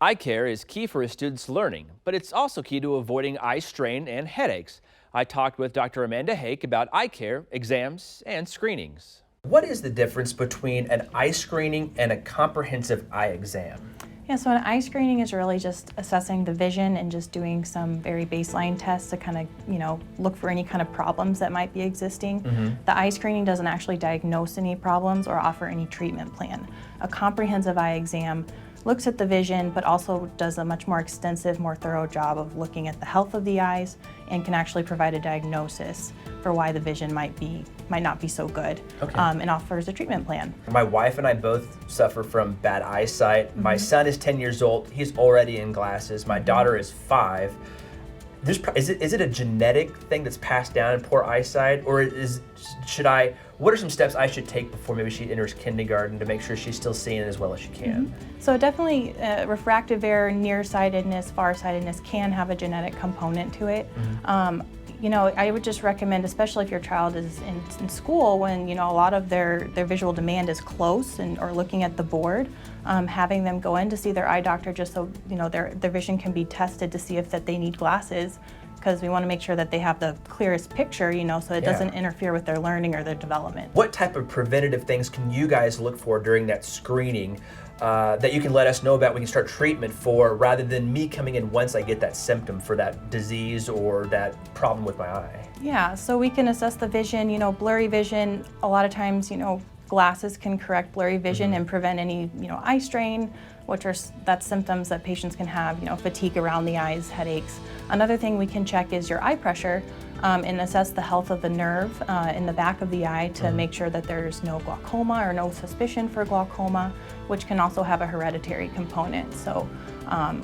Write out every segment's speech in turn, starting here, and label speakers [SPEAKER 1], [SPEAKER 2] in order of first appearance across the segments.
[SPEAKER 1] Eye care is key for a student's learning, but it's also key to avoiding eye strain and headaches. I talked with Dr. Amanda Hake about eye care, exams, and screenings. What is the difference between an eye screening and a comprehensive eye exam?
[SPEAKER 2] Yeah, so an eye screening is really just assessing the vision and just doing some very baseline tests to kind of, look for any kind of problems that might be existing. The eye screening doesn't actually diagnose any problems or offer any treatment plan. A comprehensive eye exam looks at the vision, but also does a much more extensive, more thorough job of looking at the health of the eyes and can actually provide a diagnosis for why the vision might not be so good, and offers a treatment plan.
[SPEAKER 1] My wife and I both suffer from bad eyesight. My son is 10 years old. He's already in glasses. My daughter is 5. Is it a genetic thing that's passed down in poor eyesight, or what are some steps I should take before maybe she enters kindergarten to make sure she's still seeing as well as she can?
[SPEAKER 2] So definitely refractive error, nearsightedness, farsightedness can have a genetic component to it. I would just recommend, especially if your child is in school when a lot of their visual demand is close or looking at the board, having them go in to see their eye doctor just so their vision can be tested to see if that they need glasses, because we want to make sure that they have the clearest picture, so it doesn't interfere with their learning or their development.
[SPEAKER 1] What type of preventative things can you guys look for during that screening that you can let us know about, we can start treatment for, rather than me coming in once I get that symptom for that disease or that problem with my eye?
[SPEAKER 2] Yeah, so we can assess the vision, blurry vision. A lot of times, glasses can correct blurry vision and prevent any, eye strain, that's symptoms that patients can have, fatigue around the eyes, headaches. Another thing we can check is your eye pressure and assess the health of the nerve in the back of the eye to make sure that there's no glaucoma or no suspicion for glaucoma, which can also have a hereditary component. So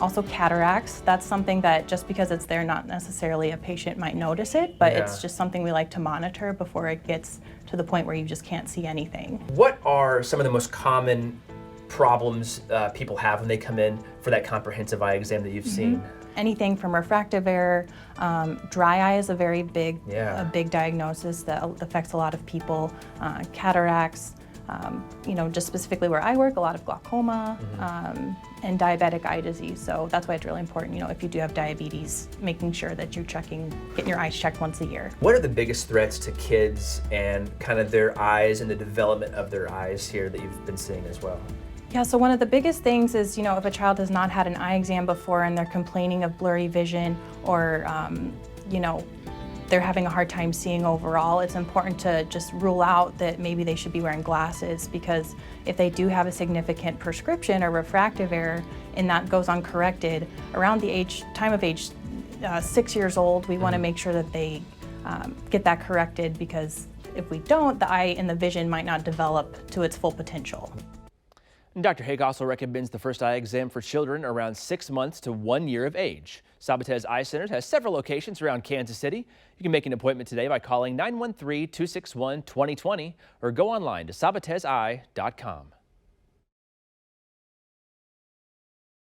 [SPEAKER 2] also cataracts, that's something that just because it's there, not necessarily a patient might notice it, but it's just something we like to monitor before it gets to the point where you just can't see anything.
[SPEAKER 1] What are some of the most common problems people have when they come in for that comprehensive eye exam that you've seen?
[SPEAKER 2] Anything from refractive error, dry eye is a very big diagnosis that affects a lot of people. Cataracts, just specifically where I work, a lot of glaucoma, and diabetic eye disease. So that's why it's really important, if you do have diabetes, making sure that you're getting your eyes checked once a year.
[SPEAKER 1] What are the biggest threats to kids and kind of their eyes and the development of their eyes here that you've been seeing as well?
[SPEAKER 2] Yeah, so one of the biggest things is, if a child has not had an eye exam before and they're complaining of blurry vision or, they're having a hard time seeing overall, it's important to just rule out that maybe they should be wearing glasses, because if they do have a significant prescription or refractive error and that goes uncorrected, around the time of age 6 years old, we want to make sure that they get that corrected, because if we don't, the eye and the vision might not develop to its full potential.
[SPEAKER 1] Dr. Hake also recommends the first eye exam for children around 6 months to 1 year of age. Sabates Eye Center has several locations around Kansas City. You can make an appointment today by calling 913-261-2020 or go online to sabateseye.com.